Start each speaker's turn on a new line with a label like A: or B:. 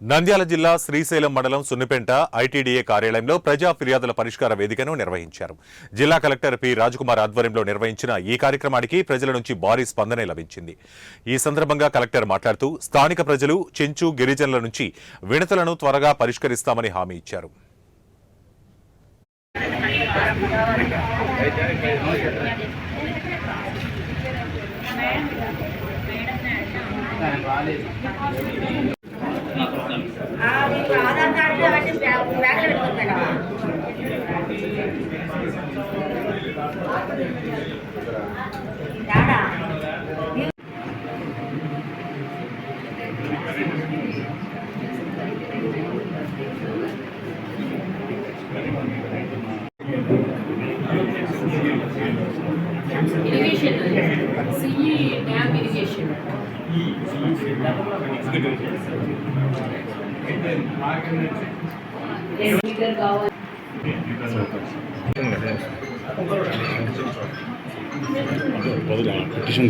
A: నంద్యాల జిల్లా శ్రీశైలం మండలం సున్నిపెంట ఐటీడీఏ కార్యాలయంలో ప్రజా ఫిర్యాదుల పరిష్కార వేదికను నిర్వహించారు. జిల్లా కలెక్టర్ పి రాజకుమార్ ఆధ్వర్యంలో నిర్వహించిన ఈ కార్యక్రమానికి ప్రజల నుంచి భారీ స్పందన లభించింది. ఈ సందర్భంగా కలెక్టర్ మాట్లాడుతూ స్థానిక ప్రజలు, చెంచు, గిరిజనుల నుంచి వినతులను త్వరగా పరిష్కరిస్తామని హామీ ఇచ్చారు.
B: ఆధార్ కార్డు అవన్నీ బ్యాగ్లో పెట్టుకుంటాను.
C: irrigation, CE dam irrigation.
D: petition